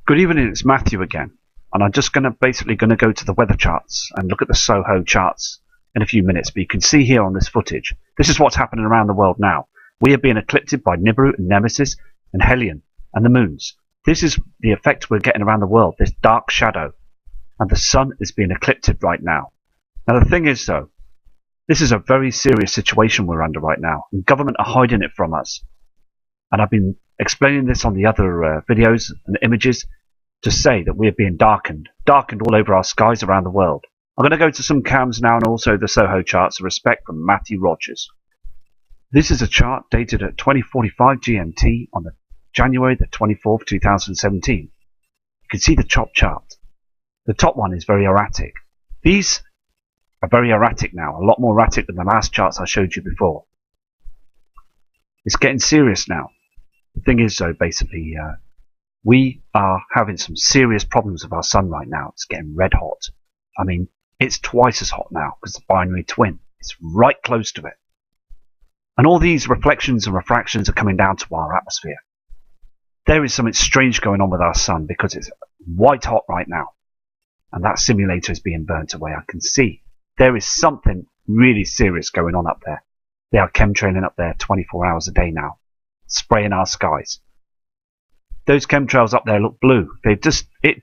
Good evening, it's Matthew again, and I'm just basically going to go to the weather charts and look at the SOHO charts in a few minutes. But you can see here on this footage, this is what's happening around the world now. We are being eclipsed by Nibiru and Nemesis and Helion and the moons. This is the effect we're getting around the world, this dark shadow, and the sun is being eclipsed right now. Now the thing is though, this is a very serious situation we're under right now, and government are hiding it from us. And I've been explaining this on the other videos and images to say that we're being darkened all over our skies around the world. I'm going to go to some cams now and also the SOHO charts of respect from Matthew Rogers. This is a chart dated at 2045 GMT on the January the 24th, 2017. You can see the top chart. The top one is very erratic. These are very erratic now, a lot more erratic than the last charts I showed you before. It's getting serious now. The thing is though, basically, we are having some serious problems with our sun right now. It's getting red hot. I mean, it's twice as hot now because the binary twin is right close to it. And all these reflections and refractions are coming down to our atmosphere. There is something strange going on with our sun because it's white hot right now. And that simulator is being burnt away. I can see there is something really serious going on up there. They are chemtrailing up there 24 hours a day now, spraying our skies. Those chemtrails up there look blue. It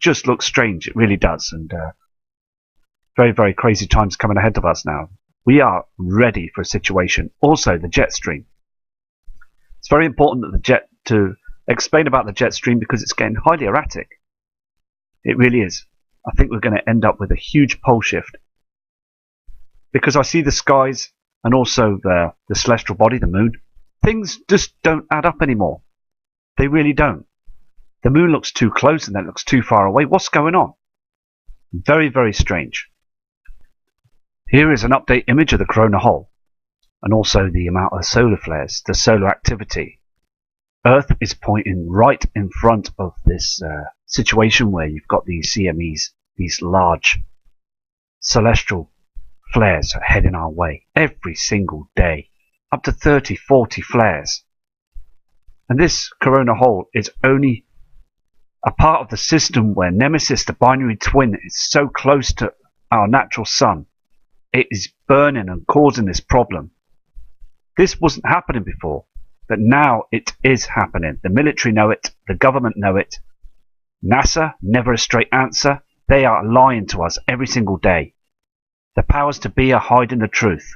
just looks strange. It really does. And very, very crazy times coming ahead of us now. We are ready for a situation. Also, the jet stream. It's very important that to explain about the jet stream because it's getting highly erratic. It really is. I think we're going to end up with a huge pole shift. Because I see the skies and also the celestial body, the moon. Things just don't add up anymore. They really don't. The moon looks too close and then it looks too far away. What's going on? Very, very strange. Here is an update image of the corona hole and also the amount of solar flares, the solar activity. Earth is pointing right in front of this situation where you've got these CMEs, these large celestial flares heading our way every single day. Up to 30, 40 flares. And this corona hole is only a part of the system where Nemesis, the binary twin, is so close to our natural sun. It is burning and causing this problem. This wasn't happening before, but now it is happening. The military know it, the government know it. NASA, never a straight answer. They are lying to us every single day. The powers to be are hiding the truth.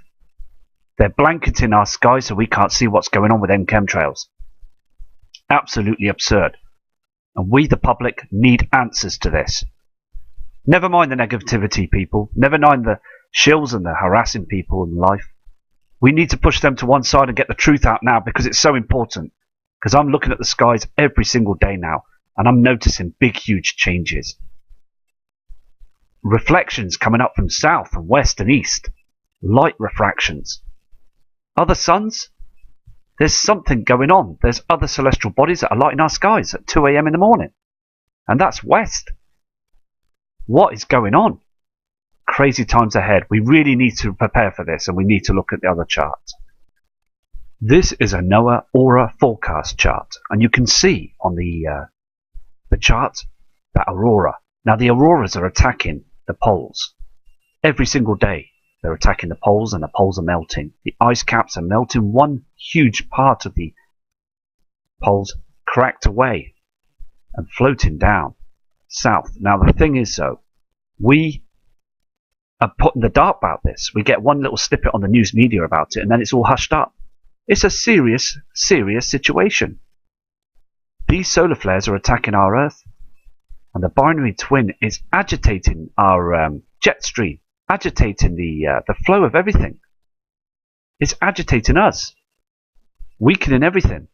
They're blanketing our skies so we can't see what's going on with them chemtrails. Absolutely absurd. And we, the public, need answers to this. Never mind the negativity, people. Never mind the shills and the harassing people in life. We need to push them to one side and get the truth out now because it's so important. Because I'm looking at the skies every single day now and I'm noticing big, huge changes. Reflections coming up from south and west and east. Light refractions. Other suns? There's something going on. There's other celestial bodies that are lighting our skies at 2 AM in the morning. And that's west. What is going on? Crazy times ahead. We really need to prepare for this and we need to look at the other charts. This is a NOAA Aura forecast chart. And you can see on the chart that aurora. Now the auroras are attacking the poles. Every single day. They're attacking the poles and the poles are melting. The ice caps are melting. One huge part of the poles cracked away and floating down south. Now the thing is though, we are put in the dark about this. We get one little snippet on the news media about it and then it's all hushed up. It's a serious, serious situation. These solar flares are attacking our Earth and the binary twin is agitating our jet stream. Agitating the flow of everything. It's agitating us. Weakening everything.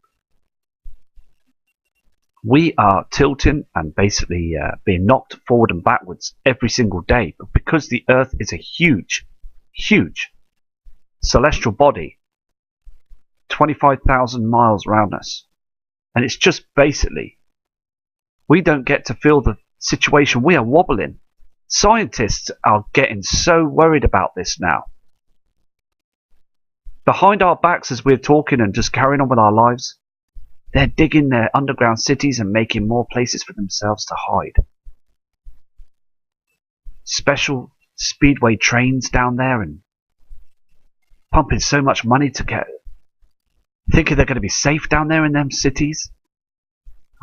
We are tilting and basically being knocked forward and backwards every single day. But because the Earth is a huge, huge celestial body, 25,000 miles around us. And it's just basically, we don't get to feel the situation. We are wobbling. Scientists are getting so worried about this now. Behind our backs as we're talking and just carrying on with our lives, They're digging their underground cities and making more places for themselves to hide. Special speedway trains down there and pumping so much money to get... Thinking they're going to be safe down there in them cities?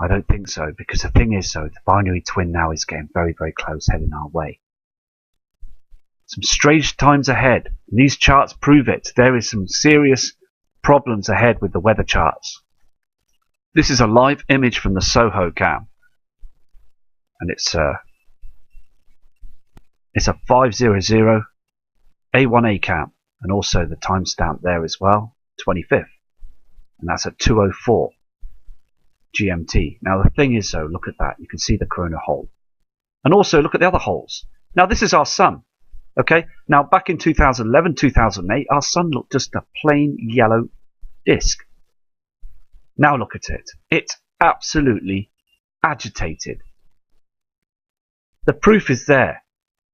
I don't think so, because the thing is, the binary twin now is getting very, very close, heading our way. Some strange times ahead. And these charts prove it. There is some serious problems ahead with the weather charts. This is a live image from the Soho cam, and it's a 500 A1A cam, and also the timestamp there as well, 25th, and that's at 2:04 GMT. Now the thing is, look at that. You can see the corona hole, and also look at the other holes. Now this is our sun. Okay. Now back in 2011, 2008, our sun looked just a plain yellow disk. Now look at it. It's absolutely agitated. The proof is there.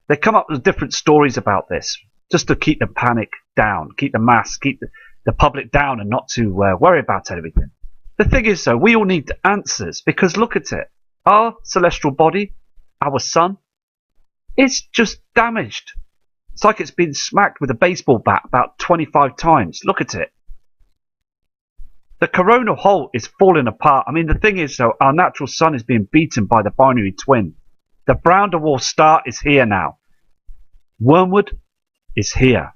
They come up with different stories about this, just to keep the panic down, keep the mass, keep the public down, and not to worry about everything. The thing is, we all need answers, because look at it. Our celestial body, our sun, is just damaged. It's like it's been smacked with a baseball bat about 25 times. Look at it. The coronal hole is falling apart. I mean, the thing is, our natural sun is being beaten by the binary twin. The brown dwarf star is here now. Wormwood is here.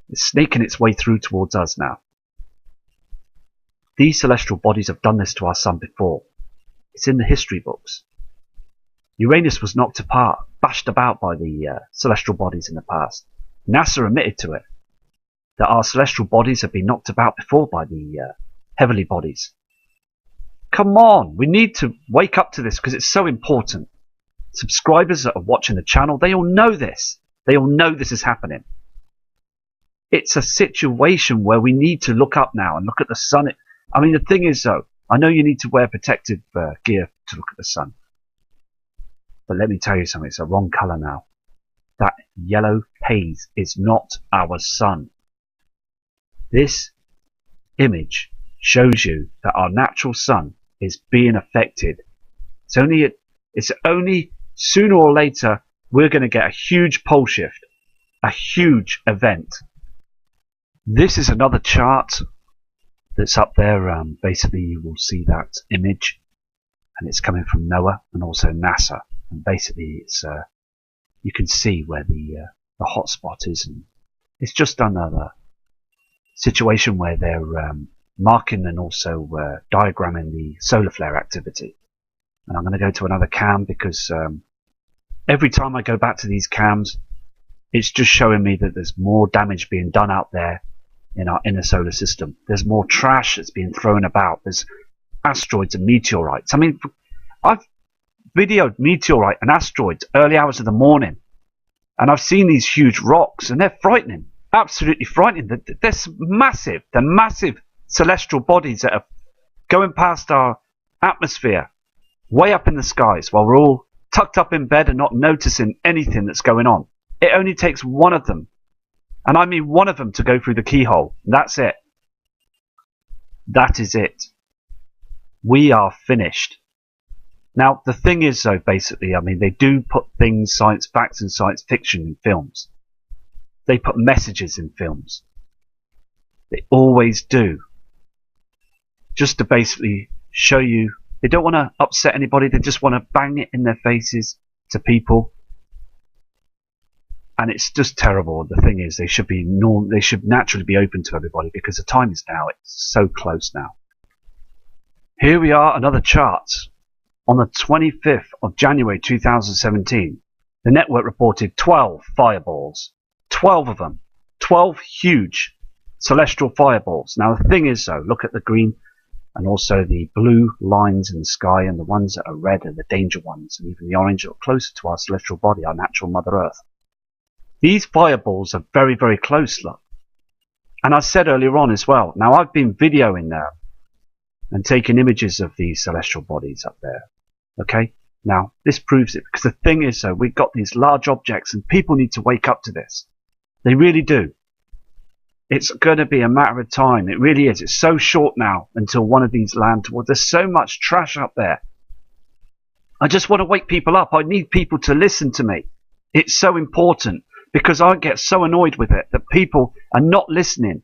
It's snaking its way through towards us now. These celestial bodies have done this to our sun before. It's in the history books. Uranus was knocked apart, bashed about by the celestial bodies in the past. NASA admitted to it, that our celestial bodies have been knocked about before by the heavenly bodies. Come on, we need to wake up to this, because it's so important. Subscribers that are watching the channel, they all know this. They all know this is happening. It's a situation where we need to look up now and look at the sun. I mean, the thing is, I know you need to wear protective gear to look at the sun. But let me tell you something, it's a wrong colour now. That yellow haze is not our sun. This image shows you that our natural sun is being affected. It's only sooner or later we're going to get a huge pole shift, a huge event. This is another chart that's up there. Basically, you will see that image, and it's coming from NOAA and also NASA. And basically, it's you can see where the hotspot is, and it's just another situation where they're marking and also diagramming the solar flare activity. And I'm going to go to another cam, because every time I go back to these cams, it's just showing me that there's more damage being done out there in our inner solar system. There's more trash that's being thrown about. There's asteroids and meteorites. I mean, I've videoed meteorite and asteroids early hours of the morning, and I've seen these huge rocks, and they're frightening, absolutely frightening. They're massive. They're massive celestial bodies that are going past our atmosphere, way up in the skies, while we're all tucked up in bed and not noticing anything that's going on. It only takes one of them, and I mean one of them, to go through the keyhole. That's it. That is it. We are finished. Now, the thing is, basically, I mean, they do put things, science facts and science fiction in films. They put messages in films. They always do. Just to basically show you, they don't want to upset anybody, they just want to bang it in their faces to people. And it's just terrible. The thing is, they should naturally be open to everybody, because the time is now. It's so close now. Here we are, another chart. On the 25th of January 2017, the network reported 12 fireballs. 12 of them. 12 huge celestial fireballs. Now the thing is, look at the green and also the blue lines in the sky, and the ones that are red are the danger ones, and even the orange are closer to our celestial body, our natural Mother Earth. These fireballs are very, very close, look. And I said earlier on as well, now I've been videoing now and taking images of these celestial bodies up there. Okay, now this proves it, because the thing is, we've got these large objects, and people need to wake up to this. They really do. It's going to be a matter of time. It really is. It's so short now until one of these land towards. There's so much trash up there. I just want to wake people up. I need people to listen to me. It's so important because I get so annoyed with it that people are not listening.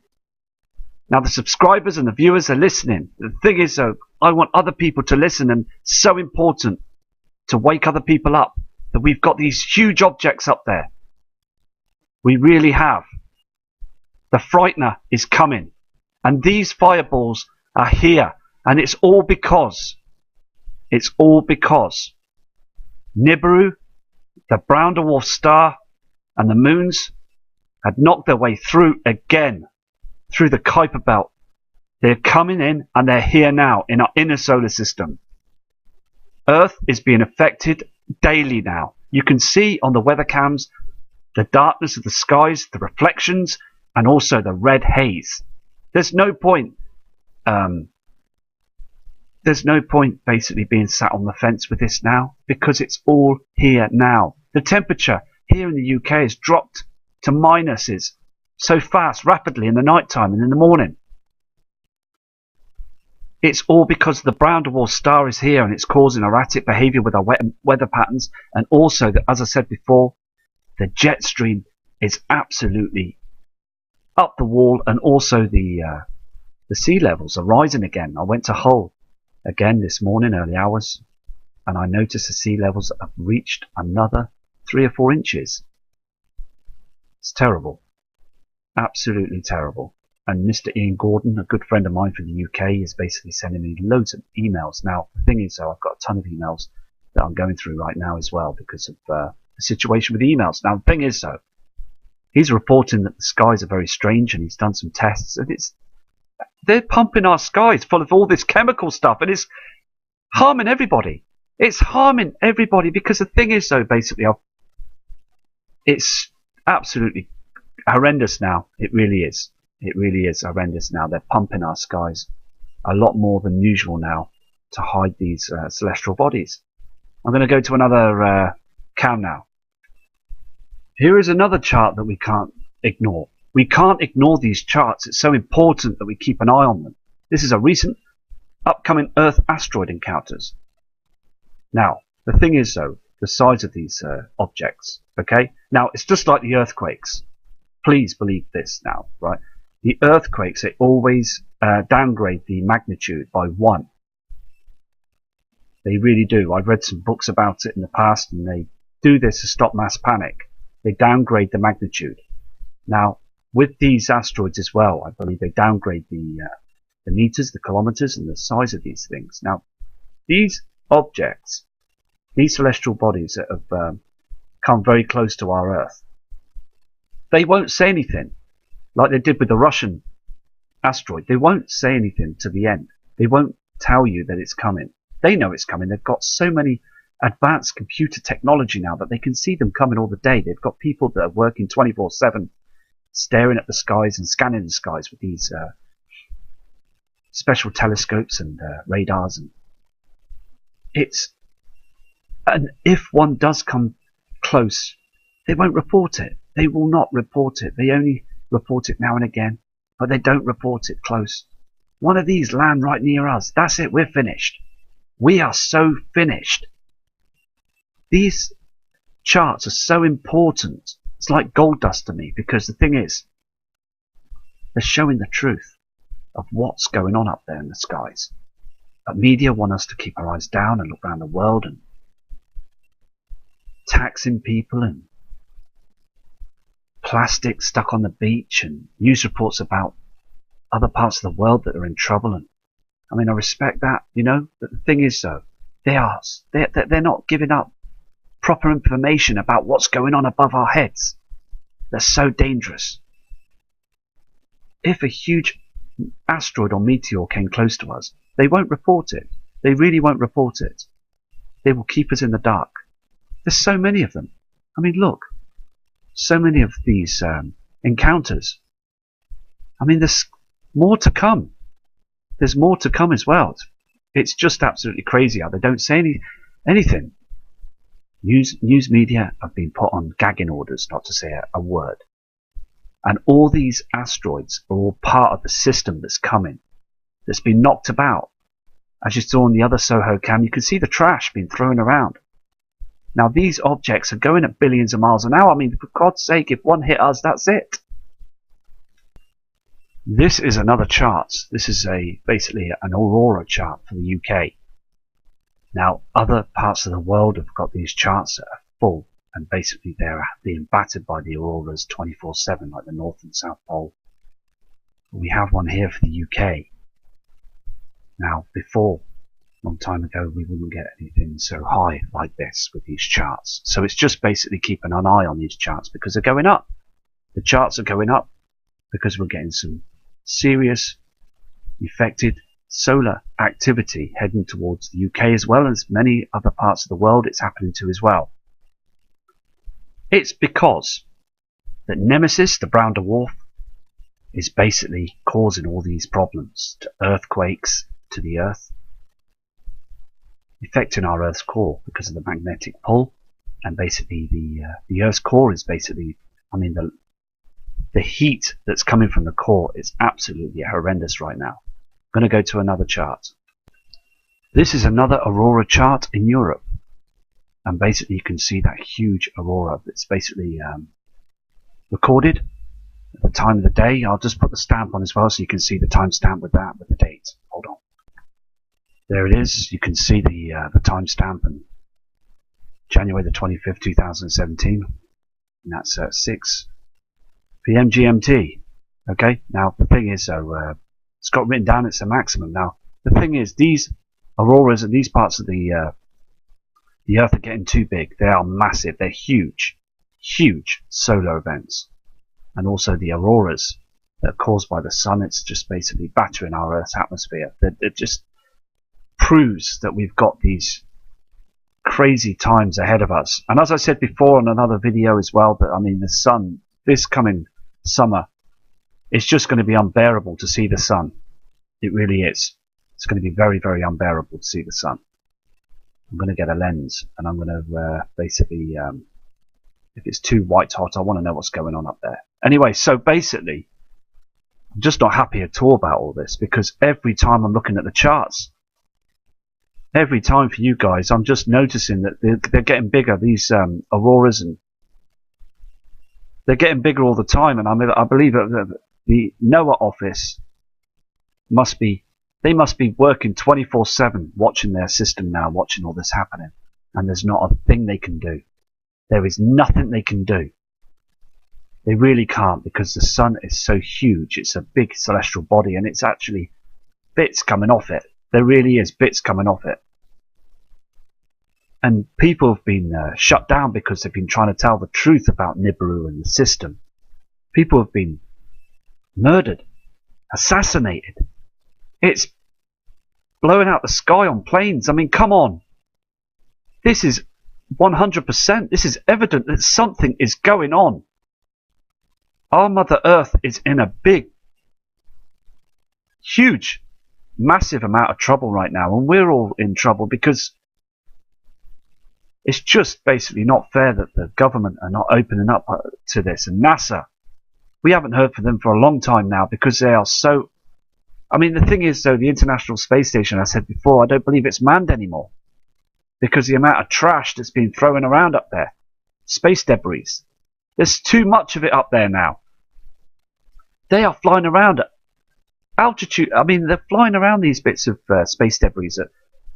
Now the subscribers and the viewers are listening. The thing is though, I want other people to listen, and it's so important to wake other people up that we've got these huge objects up there. We really have. The Frightener is coming, and these fireballs are here, and it's all because Nibiru, the brown dwarf star, and the moons had knocked their way through again, through the Kuiper belt. They're coming in, and they're here now in our inner solar system. Earth is being affected daily now. You can see on the weather cams the darkness of the skies, the reflections, and also the red haze. There's no point basically being sat on the fence with this now, because it's all here now. The temperature here in the UK has dropped to minuses so fast, rapidly in the night time and in the morning. It's all because the brown dwarf star is here, and it's causing erratic behaviour with our weather patterns, and also, as I said before, the jet stream is absolutely up the wall, and also the sea levels are rising again. I went to Hull again this morning, early hours, and I noticed the sea levels have reached another 3 or 4 inches. It's terrible. Absolutely terrible. And Mr. Ian Gordon, a good friend of mine from the UK, is basically sending me loads of emails. Now, the thing is, though, I've got a ton of emails that I'm going through right now as well because of the situation with the emails. Now, the thing is, though, he's reporting that the skies are very strange, and he's done some tests, and they're pumping our skies full of all this chemical stuff, and it's harming everybody. It's harming everybody because the thing is, though, basically, it's absolutely horrendous now. It really is. It really is horrendous now. They're pumping our skies a lot more than usual now to hide these celestial bodies. I'm going to go to another cam now. Here is another chart that we can't ignore. We can't ignore these charts. It's so important that we keep an eye on them. This is a recent upcoming Earth asteroid encounters. Now, the thing is, though, the size of these objects, okay? Now, it's just like the earthquakes. Please believe this now, right? The earthquakes, they always downgrade the magnitude by 1. They really do. I've read some books about it in the past, and they do this to stop mass panic. They downgrade the magnitude. Now, with these asteroids as well, I believe they downgrade the meters, the kilometers, and the size of these things. Now, these objects, these celestial bodies that have come very close to our Earth, they won't say anything, like they did with the Russian asteroid. They won't say anything to the end. They won't tell you that it's coming. They know it's coming. They've got so many advanced computer technology now that they can see them coming all the day. They've got people that are working 24/7, staring at the skies and scanning the skies with these special telescopes and radars. And if one does come close, they won't report it. They will not report it. They only report it now and again, but they don't report it close. One of these land right near us. That's it. We're finished. We are so finished. These charts are so important. It's like gold dust to me, because the thing is, they're showing the truth of what's going on up there in the skies. But media want us to keep our eyes down and look around the world and taxing people and plastic stuck on the beach and news reports about other parts of the world that are in trouble. And I mean, I respect that, you know, but the thing is, though, they're not giving up proper information about what's going on above our heads. They're so dangerous. If a huge asteroid or meteor came close to us, they won't report it. They really won't report it. They will keep us in the dark. There's so many of them. I mean, look, so many of these encounters. I mean, there's more to come. There's more to come as well. It's just absolutely crazy how they don't say anything. News media have been put on gagging orders not to say a word. And all these asteroids are all part of the system that's coming, that's been knocked about. As you saw on the other SOHO cam, you can see the trash being thrown around. Now these objects are going at billions of miles an hour. I mean, for God's sake, if one hit us, that's it. This is another chart. This is basically an aurora chart for the UK. Now, other parts of the world have got these charts that are full, and basically they're being battered by the auroras 24/7, like the North and South Pole. We have one here for the UK. Now, before, a long time ago, we wouldn't get anything so high like this with these charts. So it's just basically keeping an eye on these charts because they're going up. The charts are going up because we're getting some serious affected solar activity heading towards the UK, as well as many other parts of the world it's happening to as well. It's because that Nemesis, the brown dwarf, is basically causing all these problems to earthquakes, to the Earth, affecting our Earth's core because of the magnetic pull. And basically the Earth's core is basically, I mean, the heat that's coming from the core is absolutely horrendous right now. I'm going to go to another chart. This is another aurora chart in Europe, and basically you can see that huge aurora that's basically recorded at the time of the day. I'll just put the stamp on as well so you can see the timestamp with that, with the date. Hold on. There it is. You can see the timestamp, and January the 25th, 2017, and that's 6 p.m. GMT. Okay, now the thing is, so it's got written down it's a maximum. Now the thing is, these auroras and these parts of the Earth are getting too big. They are massive. They're huge, huge solar events, and also the auroras that are caused by the sun. It's just basically battering our Earth's atmosphere. It just proves that we've got these crazy times ahead of us. And as I said before in another video as well, that I mean, the sun, this coming summer, it's just going to be unbearable to see the sun. It really is. It's going to be very, very unbearable to see the sun. I'm going to get a lens, and I'm going to basically, if it's too white hot, I want to know what's going on up there. Anyway, so basically, I'm just not happy at all about all this, because every time I'm looking at the charts, every time for you guys, I'm just noticing that they're getting bigger, these auroras, and they're getting bigger all the time. And I believe that the NOAA office must be working 24/7, watching their system now, watching all this happening, and there's not a thing they can do. There is nothing they can do. They really can't, because the sun is so huge. It's a big celestial body, and it's actually bits coming off it. There really is bits coming off it. And people have been shut down because they've been trying to tell the truth about Nibiru and the system. People have been murdered, assassinated. It's blowing out the sky on planes. I mean, come on. This is 100%. This is evident that something is going on. Our Mother Earth is in a big, huge, massive amount of trouble right now, and we're all in trouble because it's just basically not fair that the government are not opening up to this. And NASA, we haven't heard from them for a long time now, because they are so... I mean, the thing is, though, the International Space Station, I said before, I don't believe it's manned anymore, because the amount of trash that's been thrown around up there, space debris, there's too much of it up there now. They are flying around at altitude. I mean, they're flying around these bits of space debris at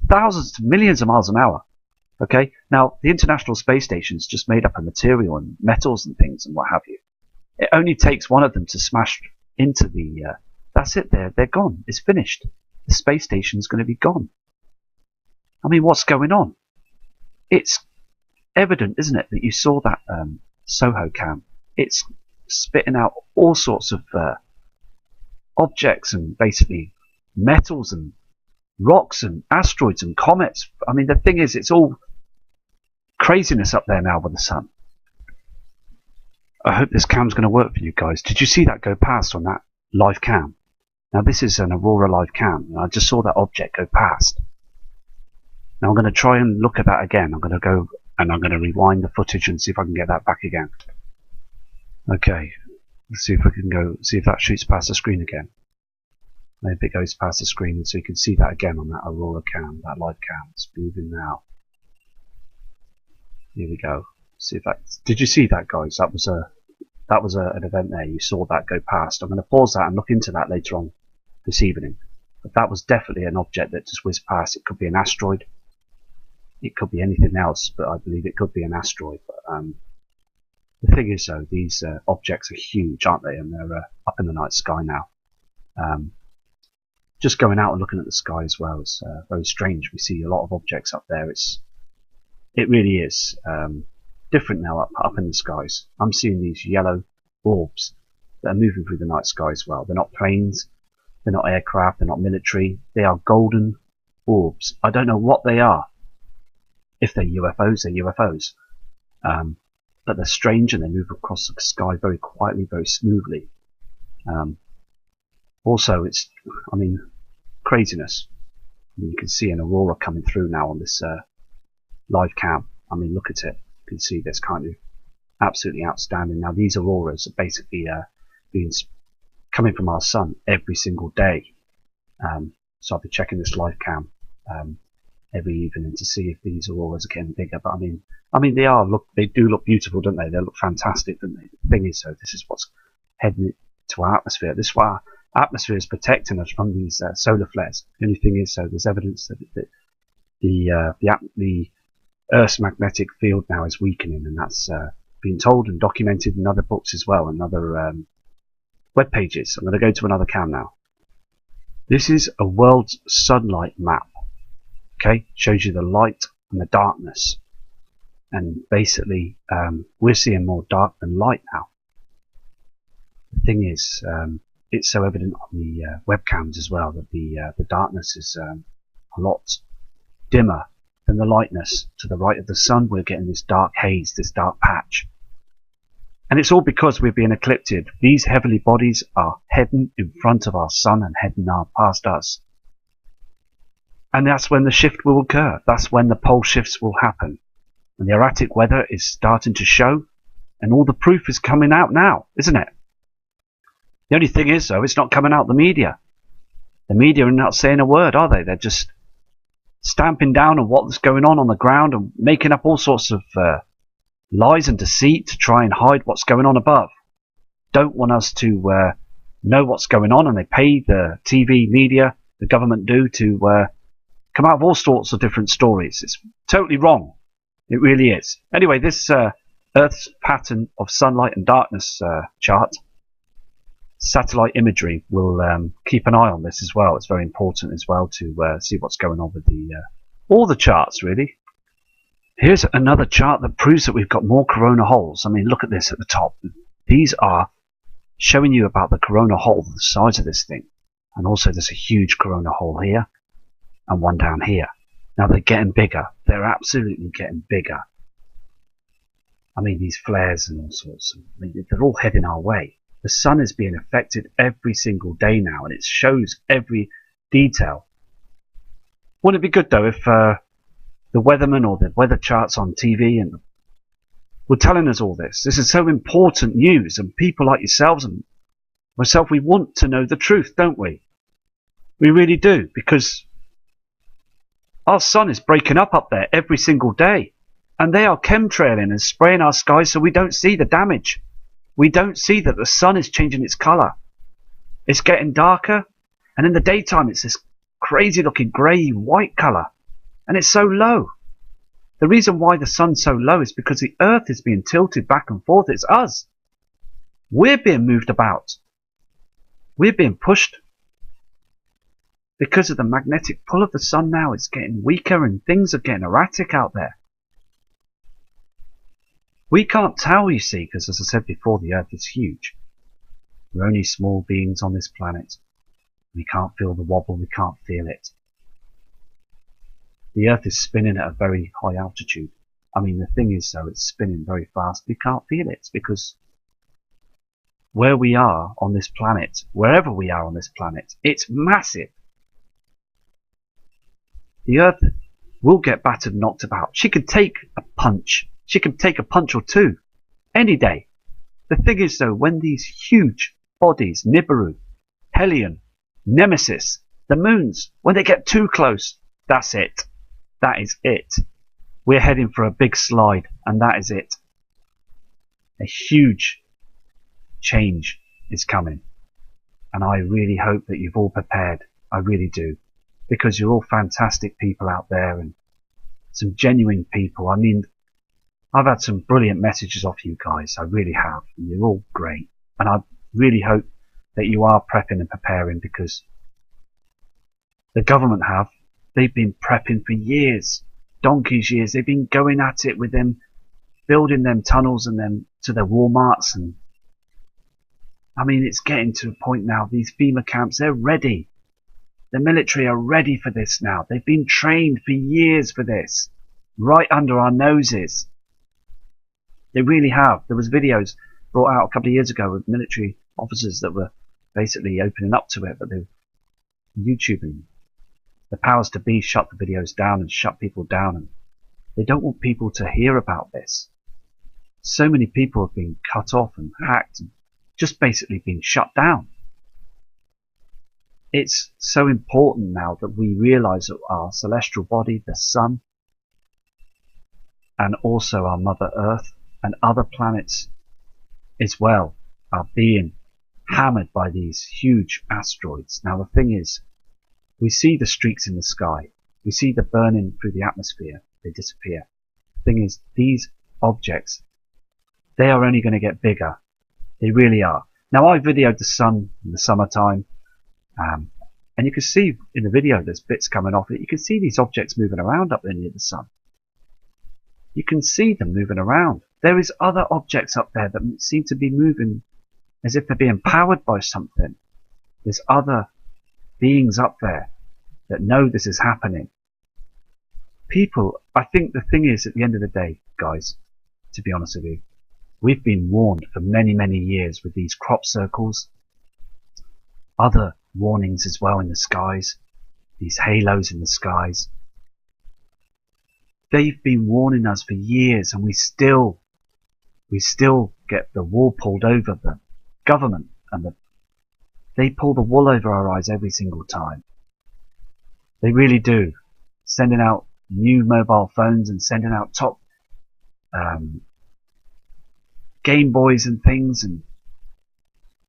thousands to millions of miles an hour. Okay, now the International Space Station's just made up of material and metals and things and what have you. It only takes one of them to smash into the... that's it, they're gone. It's finished. The space station's going to be gone. I mean, what's going on? It's evident, isn't it, that you saw that SOHO cam. It's spitting out all sorts of objects and basically metals and rocks and asteroids and comets. I mean, the thing is, it's all craziness up there now with the sun. I hope this cam's going to work for you guys. Did you see that go past on that live cam? Now this is an Aurora live cam, and I just saw that object go past. Now I'm going to try and look at that again. I'm going to go and I'm going to rewind the footage and see if I can get that back again. Okay, Let's see if we can go, see if that shoots past the screen again. Maybe it goes past the screen, so you can see that again on that Aurora cam, that live cam. It's moving now. Here we go. See if that. Did you see that, guys? That was an event there. You saw that go past. I'm going to pause that and look into that later on this evening. But that was definitely an object that just whizzed past. It could be an asteroid. It could be anything else, but I believe it could be an asteroid. But the thing is, though, these objects are huge, aren't they? And they're up in the night sky now. Just going out and looking at the sky as well is very strange. We see a lot of objects up there. It really is different now up in the skies. I'm seeing these yellow orbs that are moving through the night sky as well. They're not planes, they're not aircraft, they're not military. They are golden orbs. I don't know what they are. If they're UFOs, they're UFOs. But they're strange and they move across the sky very quietly, very smoothly. Also, it's, I mean, craziness. I mean, you can see an aurora coming through now on this live cam. I mean, look at it. You can see this, can't you? Absolutely outstanding. Now, these auroras are basically coming from our sun every single day. So I'll be checking this live cam every evening to see if these auroras are getting bigger. But I mean, they do look beautiful, don't they? They look fantastic, don't they? The thing is, though, this is what's heading to our atmosphere. This is why our atmosphere is protecting us from these solar flares. The only thing is, so there's evidence that the Earth's magnetic field now is weakening, and that's been told and documented in other books as well, and other web pages. I'm going to go to another cam now. This is a world's sunlight map. Okay, shows you the light and the darkness, and basically we're seeing more dark than light now. The thing is, it's so evident on the webcams as well that the darkness is a lot dimmer than the lightness. To the right of the sun, we're getting this dark haze, this dark patch. And it's all because we're being eclipsed. These heavenly bodies are heading in front of our sun and heading past us. And that's when the shift will occur. That's when the pole shifts will happen. And the erratic weather is starting to show. And all the proof is coming out now, isn't it? The only thing is, though, it's not coming out the media. The media are not saying a word, are they? They're just stamping down on what's going on the ground and making up all sorts of lies and deceit to try and hide what's going on above. Don't want us to know what's going on, and they pay the TV media, the government do, to come out of all sorts of different stories. It's totally wrong. It really is. Anyway, this Earth's pattern of sunlight and darkness chart, satellite imagery, will keep an eye on this as well. It's very important as well to see what's going on with all the charts, really. Here's another chart that proves that we've got more corona holes. I mean, look at this at the top. These are showing you about the corona hole, the size of this thing. And also there's a huge corona hole here and one down here. Now they're getting bigger. They're absolutely getting bigger. I mean, these flares and all sorts. I mean, they're all heading our way. The sun is being affected every single day now, and it shows every detail. Wouldn't it be good, though, if the weatherman or the weather charts on TV and were telling us all this? This is so important news, and people like yourselves and myself, we want to know the truth, don't we? We really do, because our sun is breaking up there every single day, and they are chemtrailing and spraying our skies so we don't see the damage. We don't see that the sun is changing its colour. It's getting darker, and in the daytime it's this crazy looking grey white colour, and it's so low. The reason why the sun's so low is because the earth is being tilted back and forth. It's us. We're being moved about. We're being pushed. Because of the magnetic pull of the sun now, it's getting weaker and things are getting erratic out there. We can't tell, you see, because as I said before, the earth is huge. We're only small beings on this planet. We can't feel the wobble, we can't feel it. The earth is spinning at a very high altitude. I mean, the thing is, though, it's spinning very fast. We can't feel it because where we are on this planet, wherever we are on this planet, it's massive. The earth will get battered and knocked about. She could take a punch. She could take a punch or two any day. The thing is though, when these huge bodies, Nibiru, Helion, Nemesis, the moons, when they get too close, that's it. That is it. We're heading for a big slide, and that is it. A huge change is coming. And I really hope that you've all prepared. I really do. Because you're all fantastic people out there, and some genuine people. I mean, I've had some brilliant messages off you guys. I really have. And you're all great. And I really hope that you are prepping and preparing, because the government have. They've been prepping for years. Donkey's years. They've been going at it with them, building them tunnels and them to their Walmarts. And I mean, it's getting to a point now. These FEMA camps, they're ready. The military are ready for this now. They've been trained for years for this, right under our noses. They really have. There was videos brought out a couple of years ago of military officers that were basically opening up to it, but they were YouTubing. The powers to be shut the videos down and shut people down, and they don't want people to hear about this. So many people have been cut off and hacked and just basically been shut down. It's so important now that we realize that our celestial body, the sun, and also our Mother Earth and other planets as well, are being hammered by these huge asteroids. Now the thing is, we see the streaks in the sky. We see the burning through the atmosphere. They disappear. The thing is, these objects, they are only going to get bigger. They really are. Now I videoed the sun in the summertime. And you can see in the video there's bits coming off it. You can see these objects moving around up there near the sun. You can see them moving around. There is other objects up there that seem to be moving as if they're being powered by something. There's other beings up there that know this is happening. People, I think the thing is, at the end of the day, guys, to be honest with you, we've been warned for many, many years with these crop circles, other warnings as well in the skies, these halos in the skies. They've been warning us for years, and we still get the wool pulled over the government, and they pull the wool over our eyes every single time. They really do. Sending out new mobile phones and sending out top Game Boys and things, and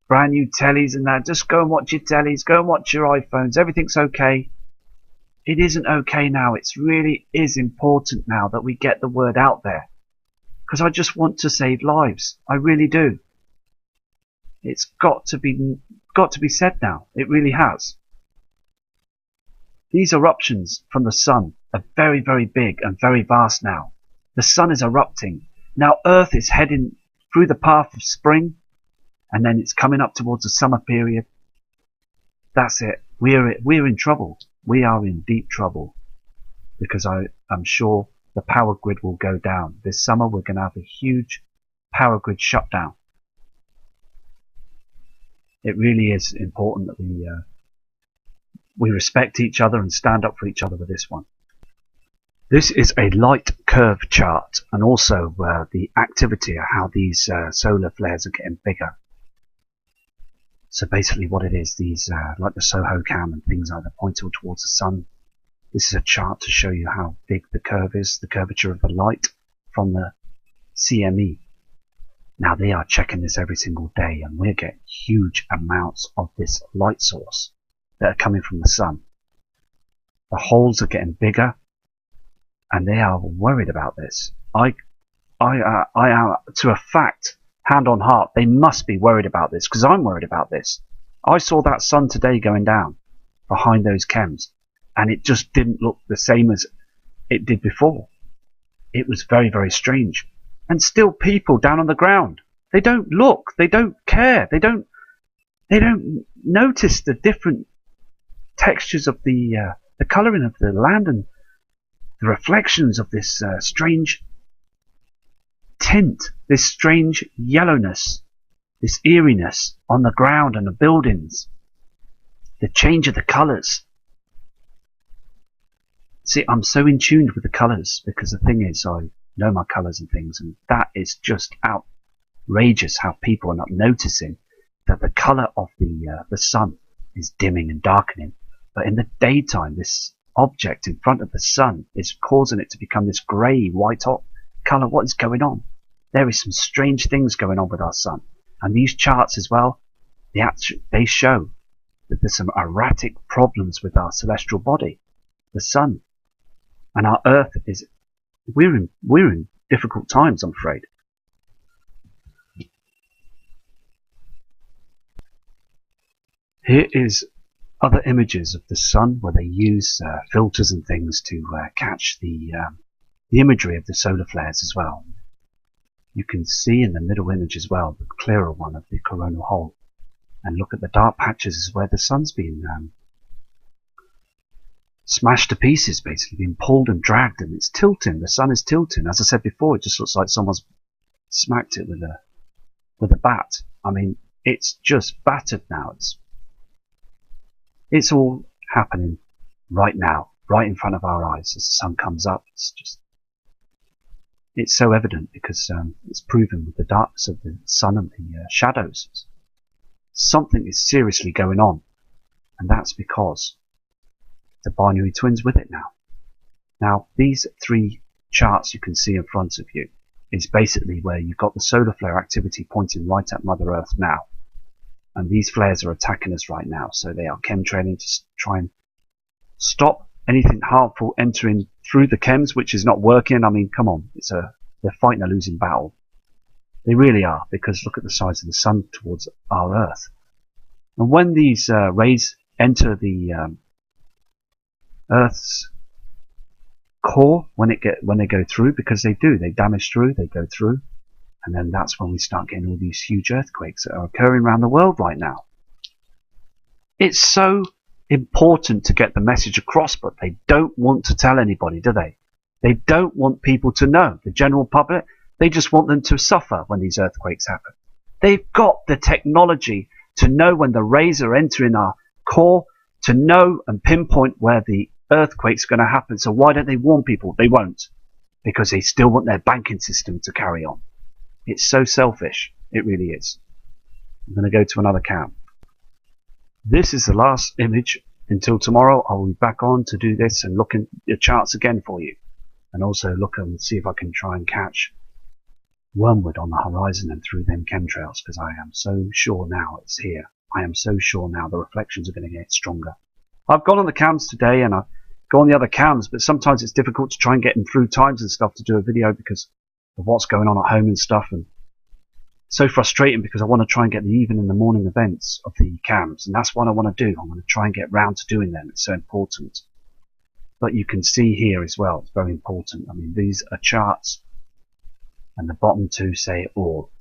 brand new tellies and that. Just go and watch your tellies, go and watch your iPhones. Everything's okay. It isn't okay now. It really is important now that we get the word out there, because I just want to save lives. I really do. It's got to be said now. It really has. These eruptions from the sun are very, very big and very vast now. The sun is erupting. Now Earth is heading through the path of spring, and then it's coming up towards the summer period. That's it. We're in trouble. We are in deep trouble, because I'm sure the power grid will go down. This summer we're going to have a huge power grid shutdown. It really is important that we respect each other and stand up for each other with this one. This is a light curve chart, and also the activity of how these solar flares are getting bigger. So basically what it is, these like the Soho cam and things like that pointing towards the sun. This is a chart to show you how big the curve is, the curvature of the light from the CME. Now they are checking this every single day, and we're getting huge amounts of this light source that are coming from the sun. The holes are getting bigger, and they are worried about this. I am, to a fact, hand on heart, they must be worried about this, because I'm worried about this. I saw that sun today going down behind those chems, and it just didn't look the same as it did before. It was very, very strange. And still people down on the ground, they don't look, they don't care, they don't notice the different textures of the colouring of the land and the reflections of this strange tint, this strange yellowness, this eeriness on the ground and the buildings, the change of the colours. See, I'm so in tune with the colours, because the thing is, I know my colours and things, and that is just outrageous how people are not noticing that the colour of the sun is dimming and darkening. But in the daytime, this object in front of the sun is causing it to become this grey, white hot colour. What is going on? There is some strange things going on with our sun. And these charts as well, they show that there's some erratic problems with our celestial body, the sun. And our Earth we're in difficult times, I'm afraid. Here is other images of the sun where they use filters and things to catch the imagery of the solar flares as well. You can see in the middle image as well the clearer one of the coronal hole, and look at the dark patches is where the sun's been smashed to pieces, basically being pulled and dragged, and it's tilting. The sun is tilting. As I said before, it just looks like someone's smacked it with a bat. I mean, it's just battered now. It's all happening right now, right in front of our eyes as the sun comes up. It's so evident because it's proven with the darkness of the sun and the shadows. Something is seriously going on, and that's because the binary twins with it now. Now, these three charts you can see in front of you is basically where you've got the solar flare activity pointing right at Mother Earth now. And these flares are attacking us right now, so they are chemtrailing to try and stop anything harmful entering through the chems, which is not working. I mean, come on, they're fighting a losing battle. They really are, because look at the size of the sun towards our Earth. And when these rays enter the Earth's core, when they go through, because they damage through, they go through. And then that's when we start getting all these huge earthquakes that are occurring around the world right now. It's so important to get the message across, but they don't want to tell anybody, do they? They don't want people to know. The general public, they just want them to suffer when these earthquakes happen. They've got the technology to know when the rays are entering our core, to know and pinpoint where the earthquake's going to happen. So why don't they warn people? They won't, because they still want their banking system to carry on. It's so selfish. It really is. I'm going to go to another cam. This is the last image. Until tomorrow, I will be back on to do this and look at the charts again for you. And also look and see if I can try and catch wormwood on the horizon and through them chemtrails, because I am so sure now it's here. I am so sure now the reflections are going to get stronger. I've gone on the cams today and I've gone on the other cams, but sometimes it's difficult to try and get in through times and stuff to do a video because of what's going on at home and stuff, and so frustrating because I want to try and get the even in the morning events of the cams, and that's what I want to do. I want to try and get round to doing them. It's so important. But you can see here as well, it's very important. I mean, these are charts, and the bottom two say it all.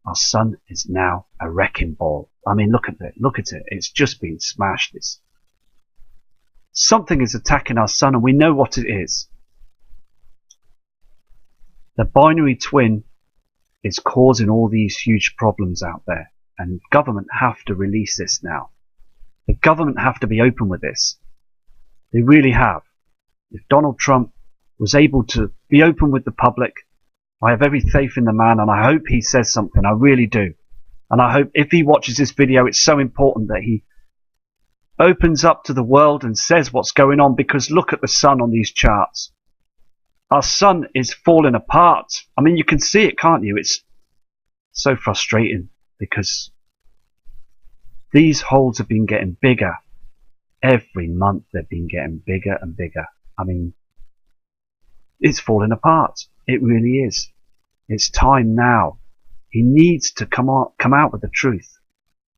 Our sun is now a wrecking ball. I mean, look at it. It's just been smashed. Something is attacking our sun, and we know what it is. The binary twin is causing all these huge problems out there, and government have to release this now. The government have to be open with this. They really have. If Donald Trump was able to be open with the public, I have every faith in the man, and I hope he says something. I really do. And I hope if he watches this video, it's so important that he opens up to the world and says what's going on, because look at the sun on these charts. Our sun is falling apart. I mean, you can see it, can't you? It's so frustrating because these holes have been getting bigger. Every month they've been getting bigger and bigger. I mean, it's falling apart. It really is. It's time now. He needs to come out with the truth.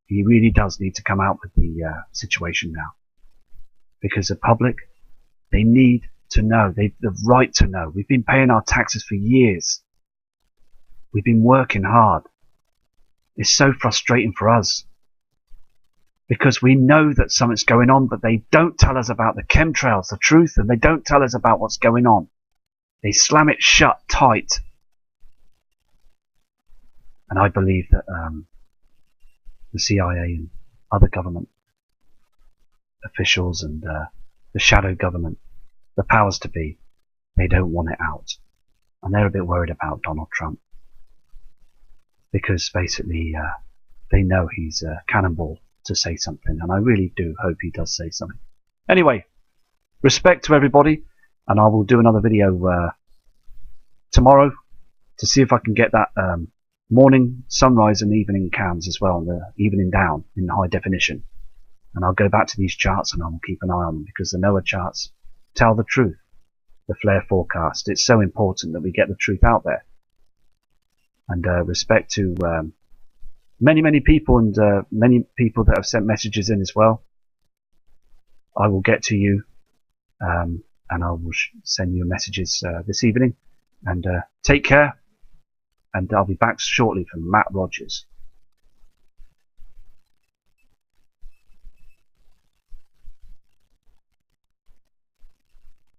He really does need to come out with the situation now. Because the public, they need to know. They've the right to know. We've been paying our taxes for years. We've been working hard. It's so frustrating for us. Because we know that something's going on, but they don't tell us about the chemtrails, the truth, and they don't tell us about what's going on. They slam it shut tight. And I believe that the CIA and other government officials and the shadow government, the powers to be, they don't want it out. And they're a bit worried about Donald Trump. because basically they know he's a cannonball to say something, and I really do hope he does say something. Anyway, respect to everybody, and I will do another video tomorrow to see if I can get that morning, sunrise and evening cams as well, the evening down in high definition. And I'll go back to these charts and I will keep an eye on them, because the NOAA charts tell the truth. The flare forecast, it's so important that we get the truth out there. And respect to many people, and many people that have sent messages in as well. I will get to you, and I will send you messages this evening. And take care, and I'll be back shortly from Matt Rogers.